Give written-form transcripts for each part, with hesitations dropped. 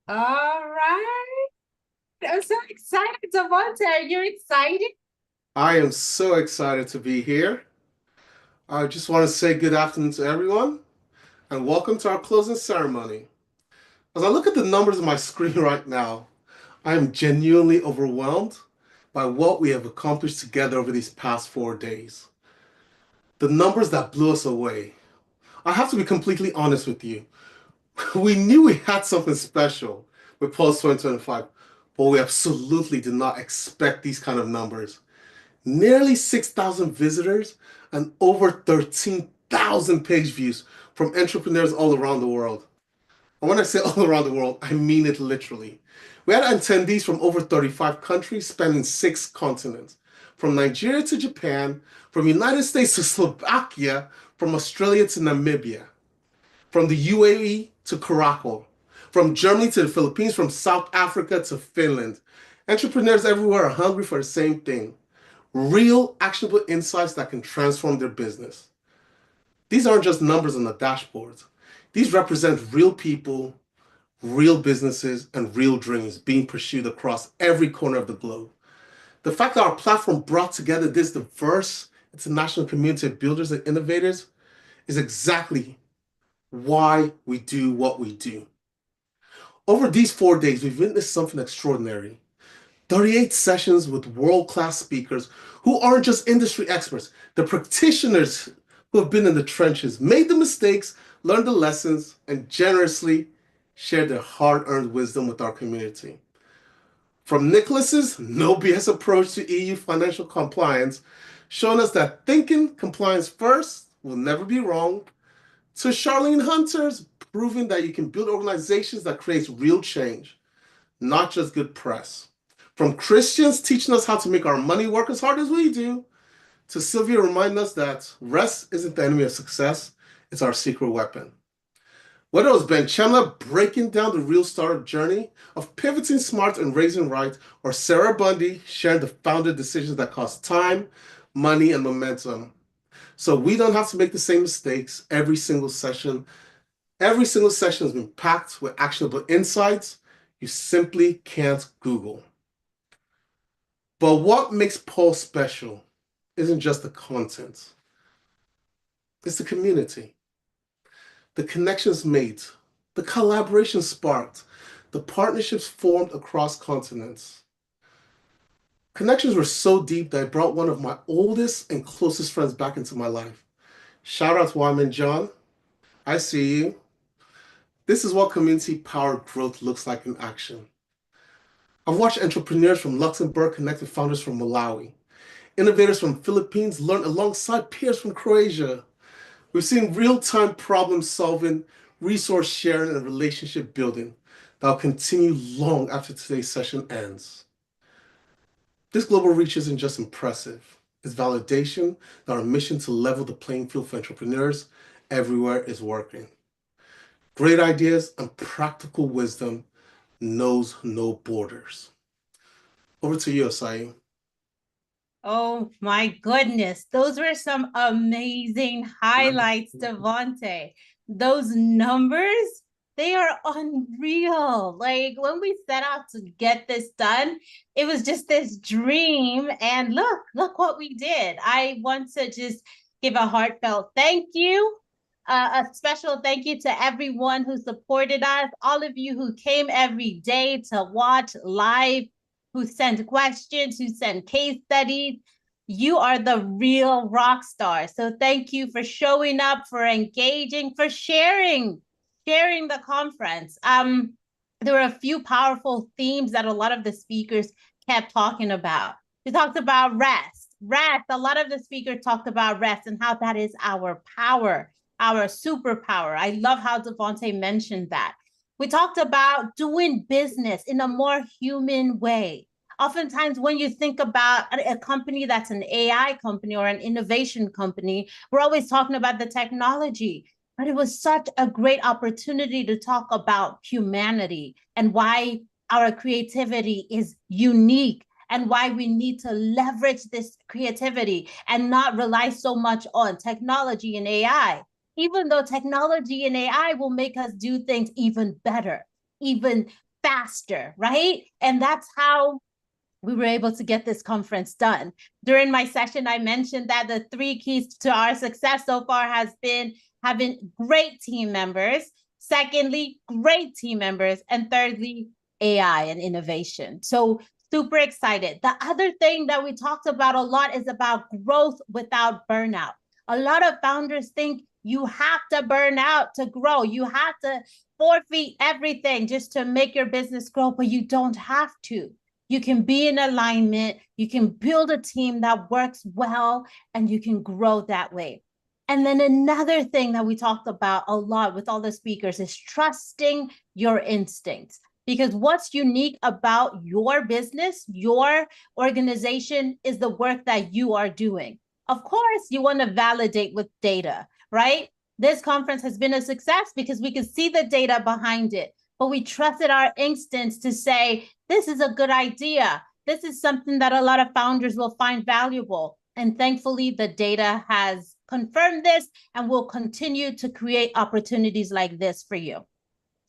All right. I'm so excited, Devonta. Are you excited? I am so excited to be here. I just want to say good afternoon to everyone and welcome to our closing ceremony. As I look at the numbers on my screen right now, I am genuinely overwhelmed by what we have accomplished together over these past 4 days. The numbers that blew us away. I have to be completely honest with you. We knew we had something special with Pulse 2025, but we absolutely did not expect these kind of numbers. Nearly 6,000 visitors and over 13,000 page views from entrepreneurs all around the world. And when I say all around the world, I mean it literally. We had attendees from over 35 countries spanning 6 continents, from Nigeria to Japan, from United States to Slovakia, from Australia to Namibia, from the UAE to Caracal, from Germany to the Philippines, from South Africa to Finland. Entrepreneurs everywhere are hungry for the same thing: real, actionable insights that can transform their business. These aren't just numbers on the dashboards. These represent real people, real businesses, and real dreams being pursued across every corner of the globe. The fact that our platform brought together this diverse international community of builders and innovators is exactly why we do what we do. Over these 4 days, we've witnessed something extraordinary. 38 sessions with world-class speakers who aren't just industry experts, the practitioners who have been in the trenches, made the mistakes, learned the lessons, and generously shared their hard-earned wisdom with our community. From Nicholas's no BS approach to EU financial compliance, showing us that thinking compliance first will never be wrong, to Charlene Hunter's proving that you can build organizations that create real change, not just good press. From Christians teaching us how to make our money work as hard as we do, to Sylvia reminding us that rest isn't the enemy of success, it's our secret weapon. Whether it was Ben Chandler breaking down the real startup journey of pivoting smart and raising right, or Sarah Bundy sharing the founder decisions that cost time, money, and momentum. So we don't have to make the same mistakes every single session. Every single session has been packed with actionable insights you simply can't Google. But what makes Paul special isn't just the content, it's the community, the connections made, the collaboration sparked, the partnerships formed across continents. Connections were so deep that I brought one of my oldest and closest friends back into my life. Shout out to Wyman John. I see you. This is what community powered growth looks like in action. I've watched entrepreneurs from Luxembourg connect with founders from Malawi, innovators from Philippines learn alongside peers from Croatia. We've seen real-time problem solving, resource sharing, and relationship building that will continue long after today's session ends. This global reach isn't just impressive, it's validation that our mission to level the playing field for entrepreneurs everywhere is working. Great ideas and practical wisdom knows no borders. Over to you, Asai. Oh my goodness. Those were some amazing highlights, Devonte. Those numbers, they are unreal. Like when we set out to get this done, it was just this dream. And look what we did. I want to just give a heartfelt thank you. A special thank you to everyone who supported us, all of you who came every day to watch live, who sent questions, who sent case studies. You are the real rock star. So thank you for showing up, for engaging, for sharing the conference. There were a few powerful themes that a lot of the speakers kept talking about. We talked about rest. Rest. A lot of the speakers talked about rest and how that is our power, our superpower. I love how Devontae mentioned that. We talked about doing business in a more human way. Oftentimes, when you think about a company that's an AI company or an innovation company, we're always talking about the technology. But it was such a great opportunity to talk about humanity and why our creativity is unique and why we need to leverage this creativity and not rely so much on technology and AI, even though technology and AI will make us do things even better, even faster, right? And that's how we were able to get this conference done. During my session, I mentioned that the 3 keys to our success so far has been having great team members, secondly, great team members, and thirdly, AI and innovation. So super excited. The other thing that we talked about a lot is about growth without burnout. A lot of founders think you have to burn out to grow. You have to forfeit everything just to make your business grow, but you don't have to. You can be in alignment, you can build a team that works well, and you can grow that way. And then another thing that we talked about a lot with all the speakers is trusting your instincts. Because what's unique about your business, your organization, is the work that you are doing. Of course, you want to validate with data, right? This conference has been a success because we can see the data behind it, but we trusted our instincts to say, this is a good idea. This is something that a lot of founders will find valuable. And thankfully, the data has confirmed this and will continue to create opportunities like this for you.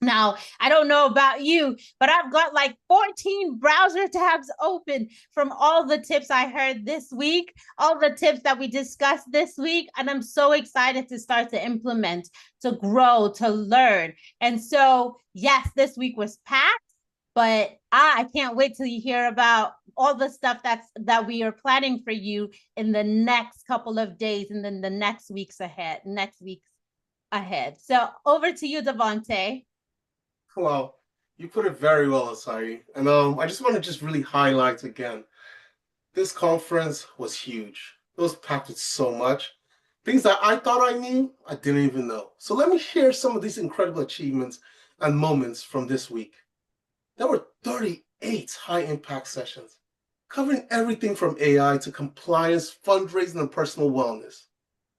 Now, I don't know about you, but I've got like 14 browser tabs open from all the tips I heard this week, all the tips that we discussed this week. And I'm so excited to start to implement, to grow, to learn. And so, yes, this week was packed, but I can't wait till you hear about all the stuff that we are planning for you in the next couple of days and then the next weeks ahead. So over to you, Devontae. Well, you put it very well, Asai. And I just want to just really highlight again, this conference was huge. It was packed with so much. Things that I thought I knew, I didn't even know. So let me share some of these incredible achievements and moments from this week. There were 38 high-impact sessions, covering everything from AI to compliance, fundraising, and personal wellness.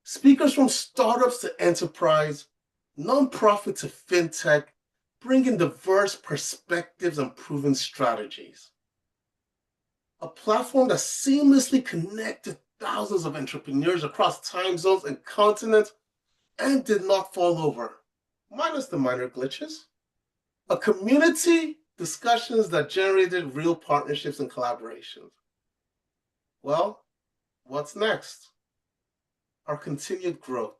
Speakers from startups to enterprise, nonprofit to fintech, bringing diverse perspectives and proven strategies. A platform that seamlessly connected thousands of entrepreneurs across time zones and continents and did not fall over, minus the minor glitches. A community discussions that generated real partnerships and collaborations. Well, what's next? Our continued growth.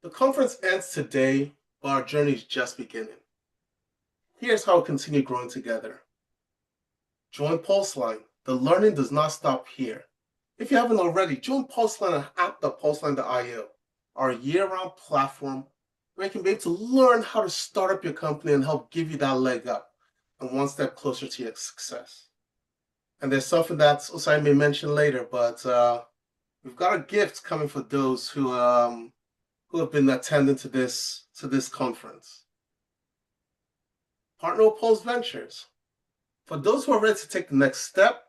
The conference ends today, but our journey is just beginning. Here's how we continue growing together. Join Pulseline. The learning does not stop here. If you haven't already, join Pulseline at thepulseline.io, our year-round platform where you can be able to learn how to start up your company and help give you that leg up and one step closer to your success. And there's something that Osai may mention later, but we've got a gift coming for those who have been attending to this conference. Partner with Pulse Ventures. For those who are ready to take the next step,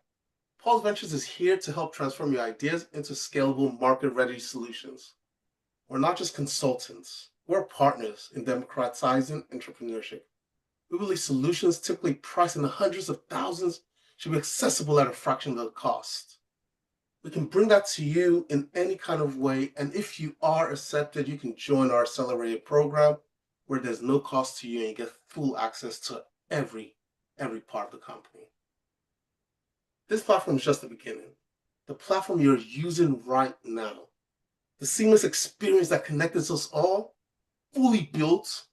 Pulse Ventures is here to help transform your ideas into scalable, market-ready solutions. We're not just consultants. We're partners in democratizing entrepreneurship. We believe solutions typically priced in the hundreds of thousands should be accessible at a fraction of the cost. We can bring that to you in any kind of way, and if you are accepted, you can join our accelerated program where there's no cost to you and you get full access to every part of the company. This platform is just the beginning. The platform you're using right now. The seamless experience that connects us all, fully built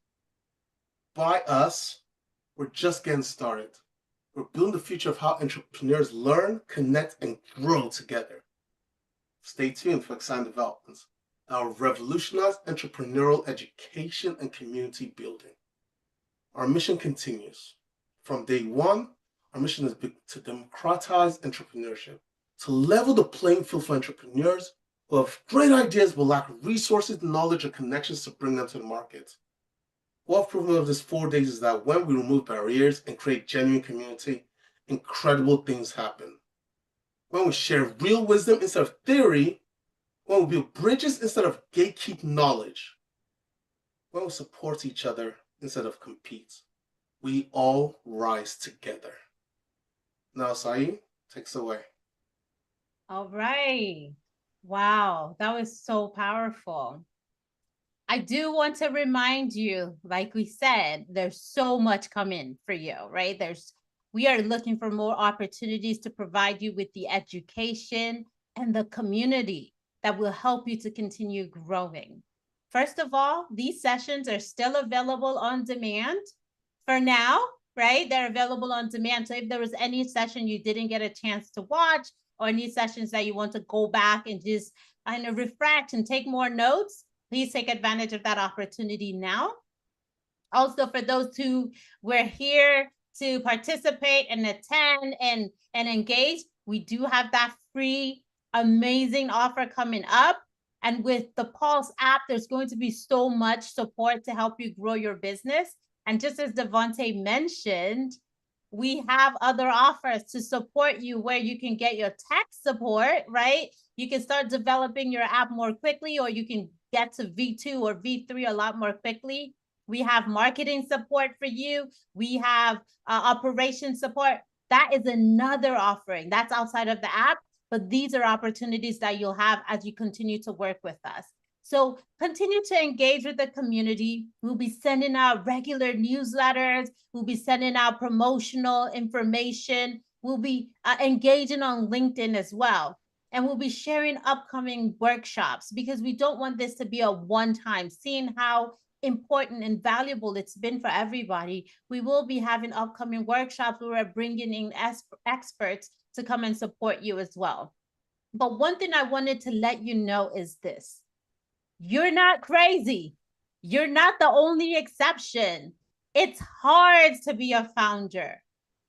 by us. We're just getting started. We're building the future of how entrepreneurs learn, connect, and grow together. Stay tuned for exciting developments that will revolutionize entrepreneurial education and community building. Our mission continues. From day one, our mission is to democratize entrepreneurship, to level the playing field for entrepreneurs who have great ideas but lack resources, knowledge, or connections to bring them to the market. What proven of this 4 days is that when we remove barriers and create genuine community, incredible things happen. When we share real wisdom instead of theory, when we build bridges instead of gatekeep knowledge, when we support each other instead of compete, we all rise together. Now, Sai, takes away. All right. Wow, that was so powerful. I do want to remind you, like we said, there's so much coming for you, right? We are looking for more opportunities to provide you with the education and the community that will help you to continue growing. First of all, these sessions are still available on demand for now, right? They're available on demand. So if there was any session you didn't get a chance to watch, or any sessions that you want to go back and just kind of refresh and take more notes, please take advantage of that opportunity now. Also, for those who were here to participate and attend and engage, we do have that free, amazing offer coming up. And with the Pulse app, there's going to be so much support to help you grow your business. And just as Devontae mentioned, we have other offers to support you where you can get your tech support, right? You can start developing your app more quickly, or you can get to V2 or V3 a lot more quickly. We have marketing support for you. We have operation support. That is another offering that's outside of the app, but these are opportunities that you'll have as you continue to work with us. So continue to engage with the community. We'll be sending out regular newsletters. We'll be sending out promotional information. We'll be engaging on LinkedIn as well. And we'll be sharing upcoming workshops because we don't want this to be a one-time. Seeing how important and valuable it's been for everybody, we will be having upcoming workshops where we're bringing in experts to come and support you as well. But one thing I wanted to let you know is this: you're not crazy. You're not the only exception. It's hard to be a founder.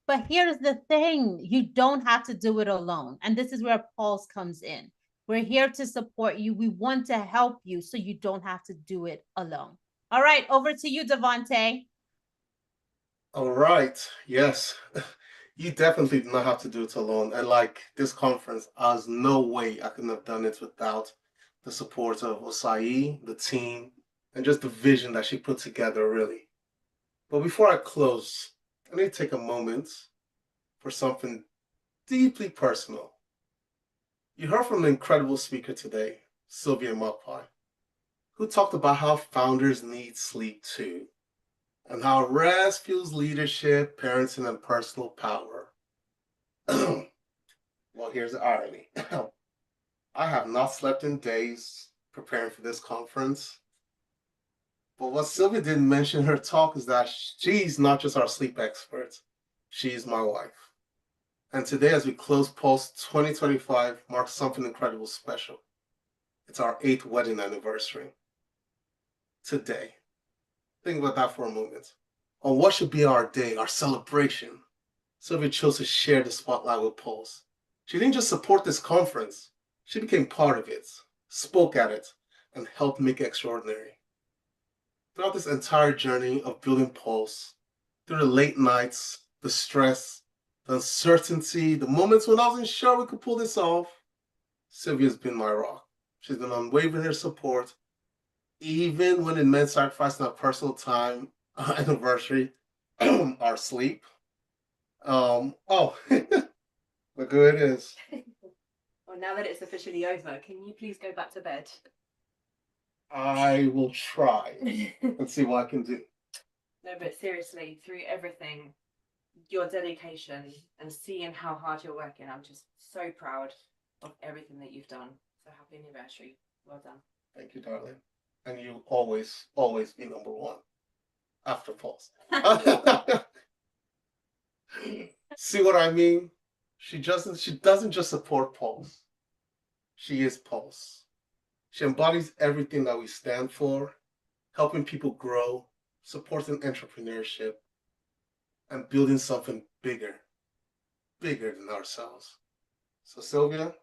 But here's the thing: you don't have to do it alone. And this is where Pulse comes in. We're here to support you. We want to help you so you don't have to do it alone. All right, over to you, Devontae. All right. Yes. You definitely do not have to do it alone. And like this conference, there's no way I couldn't have done it without the support of Osai, the team, and just the vision that she put together, really. But before I close, I need to take a moment for something deeply personal. You heard from an incredible speaker today, Sylvia Mokpai, who talked about how founders need sleep too, and how rest fuels leadership, parenting, and personal power. Well, here's the irony. I have not slept in days preparing for this conference. But what Sylvia didn't mention in her talk is that she's not just our sleep expert, she's my wife. And today, as we close Pulse 2025, marks something incredible special. It's our 8th wedding anniversary. Today. Think about that for a moment. On what should be our day, our celebration, Sylvia chose to share the spotlight with Pulse. She didn't just support this conference, she became part of it, spoke at it, and helped make it extraordinary. Throughout this entire journey of building Pulse, through the late nights, the stress, the uncertainty, the moments when I wasn't sure we could pull this off, Sylvia's been my rock. She's been unwavering in her support, even when it meant sacrificing our personal time, our anniversary, our sleep. Look who it is. Well, now that it's officially over, can you please go back to bed? I will try and see what I can do. No, but seriously, through everything, your dedication and seeing how hard you're working, I'm just so proud of everything that you've done. So happy anniversary. Well done. Thank you, darling. And you always be number one after Pulse. See what I mean? She doesn't just support Pulse. She is Pulse. She embodies everything that we stand for, helping people grow, supporting entrepreneurship, and building something bigger than ourselves. So Sylvia,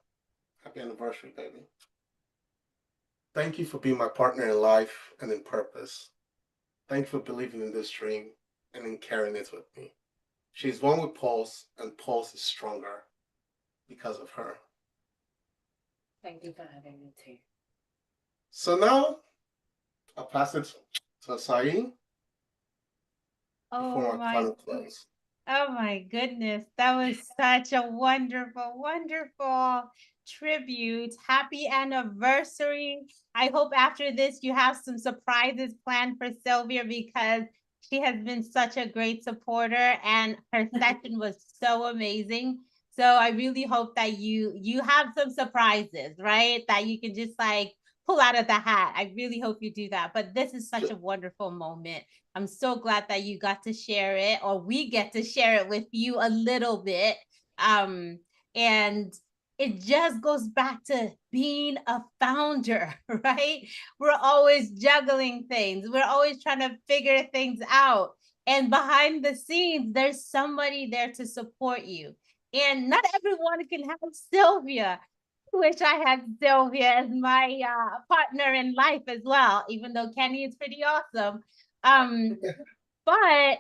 happy anniversary, baby. Thank you for being my partner in life and in purpose. Thank you for believing in this dream and in carrying it with me. She's one with Pulse, and Pulse is stronger because of her. Thank you for having me too. So now, I'll pass it to Asai Oh before our my final close. Oh my goodness. That was such a wonderful, wonderful tribute. Happy anniversary. I hope after this you have some surprises planned for Sylvia because she has been such a great supporter and her session was so amazing. So I really hope that you have some surprises, right? That you can just like pull out of the hat. I really hope you do that. But this is such a wonderful moment. I'm so glad that you got to share it, or we get to share it with you a little bit. And it just goes back to being a founder, right? We're always juggling things, we're always trying to figure things out. And behind the scenes, there's somebody there to support you. And not everyone can have Sylvia. I wish I had Sylvia as my partner in life as well, even though Kenny is pretty awesome. Um, but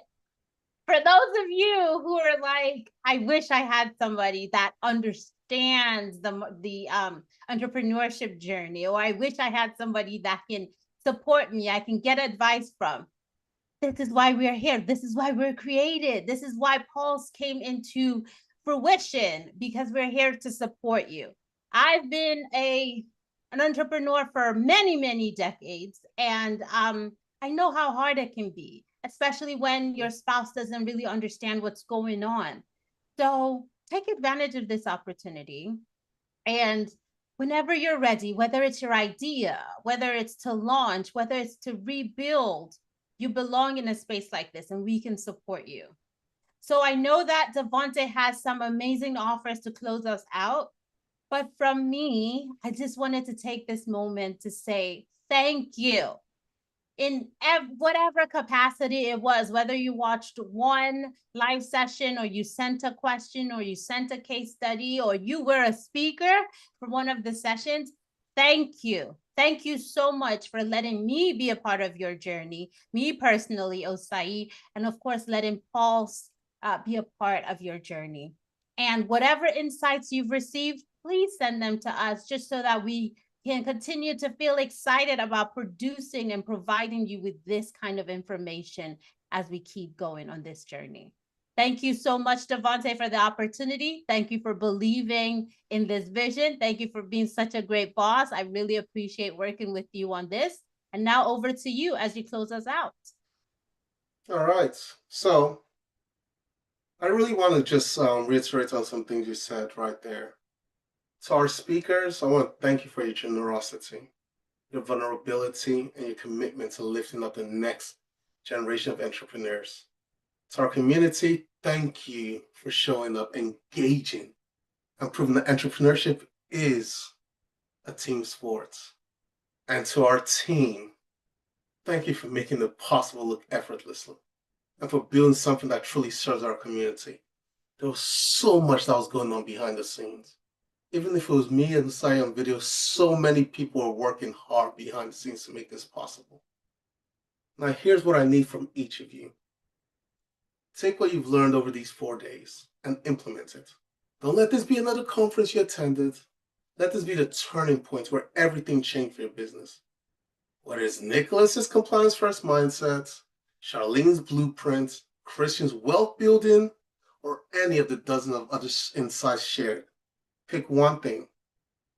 for those of you who are like, I wish I had somebody that understands the entrepreneurship journey, or I wish I had somebody that can support me, I can get advice from. This is why we're here. This is why we're created. This is why Pulse came into fruition, because we're here to support you. I've been an entrepreneur for many, many decades, and I know how hard it can be, especially when your spouse doesn't really understand what's going on. So take advantage of this opportunity. And whenever you're ready, whether it's your idea, whether it's to launch, whether it's to rebuild, you belong in a space like this and we can support you. So I know that Devonte has some amazing offers to close us out. But from me, I just wanted to take this moment to say thank you in whatever capacity it was, whether you watched one live session or you sent a question or you sent a case study or you were a speaker for one of the sessions, thank you. Thank you so much for letting me be a part of your journey, me personally, Osai, and of course, letting Pulse be a part of your journey. And whatever insights you've received, please send them to us just so that we can continue to feel excited about producing and providing you with this kind of information as we keep going on this journey. Thank you so much, Devonte, for the opportunity. Thank you for believing in this vision. Thank you for being such a great boss. I really appreciate working with you on this. And now over to you as you close us out. All right. So I really want to just reiterate on some things you said right there. To our speakers, I want to thank you for your generosity, your vulnerability, and your commitment to lifting up the next generation of entrepreneurs. To our community, thank you for showing up, engaging, and proving that entrepreneurship is a team sport. And to our team, thank you for making it possible look effortlessly and for building something that truly serves our community. There was so much that was going on behind the scenes. Even if it was me and Sai on video, so many people are working hard behind the scenes to make this possible. Now, here's what I need from each of you. Take what you've learned over these 4 days and implement it. Don't let this be another conference you attended. Let this be the turning point where everything changed for your business. Whether it's Nicholas's compliance first mindset, Charlene's blueprint, Christian's wealth building, or any of the dozen of other insights shared, pick one thing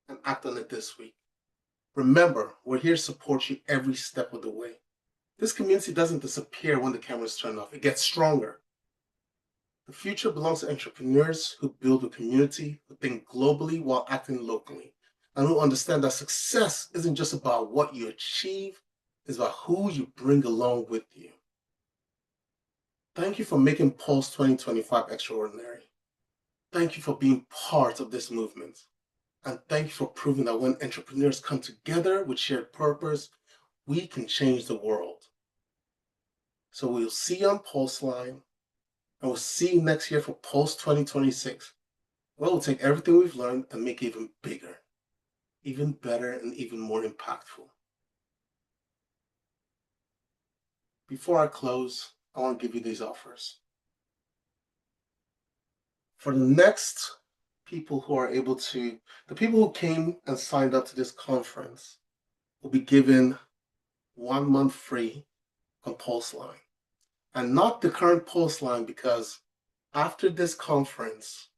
and act on it this week. Remember, we're here to support you every step of the way. This community doesn't disappear when the cameras turn off. It gets stronger. The future belongs to entrepreneurs who build a community, who think globally while acting locally, and who understand that success isn't just about what you achieve, it's about who you bring along with you. Thank you for making Pulse 2025 extraordinary. Thank you for being part of this movement. And thank you for proving that when entrepreneurs come together with shared purpose, we can change the world. So we'll see you on Pulse Line, and we'll see you next year for Pulse 2026. We'll take everything we've learned and make it even bigger, even better, and even more impactful. Before I close, I want to give you these offers. For the next people who are able to, the people who came and signed up to this conference will be given 1 month free on Pulse Line. And not the current Pulse Line because after this conference,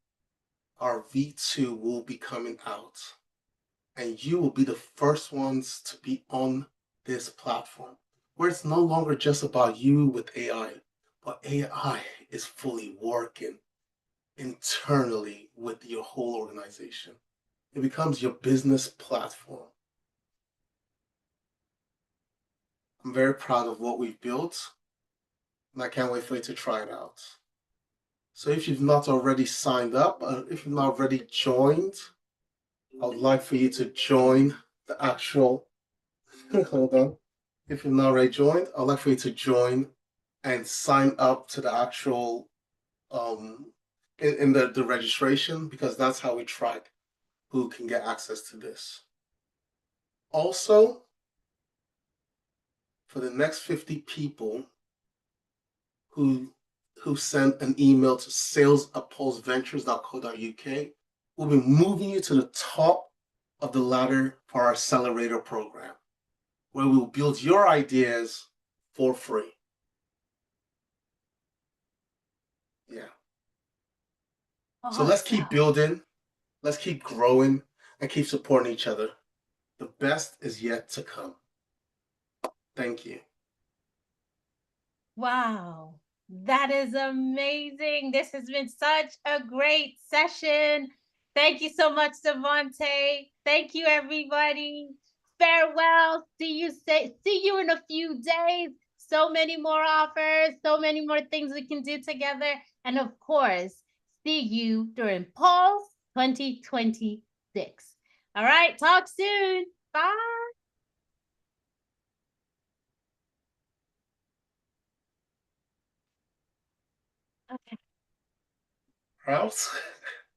our V2 will be coming out, and you will be the first ones to be on this platform, where it's no longer just about you with AI, but AI is fully working internally with your whole organization. It becomes your business platform. I'm very proud of what we've built, and I can't wait for you to try it out. So if you've not already signed up, if you've not already joined, I would like for you to join the actual, hold on. If you've not already joined, I'd like for you to join and sign up to the actual, in the registration, because that's how we track who can get access to this. Also, for the next 50 people who send an email to sales@pulseventures.co.uk, we'll be moving you to the top of the ladder for our accelerator program, where we'll build your ideas for free. Yeah. So let's keep Awesome. building, let's keep growing, and keep supporting each other. The best is yet to come. Thank you. Wow, that is amazing. This has been such a great session. Thank you so much, Devontae. Thank you, everybody. Farewell. See you in a few days. So many more offers, so many more things we can do together. And of course, see you during Pulse 2026. All right, talk soon. Bye. Rouse?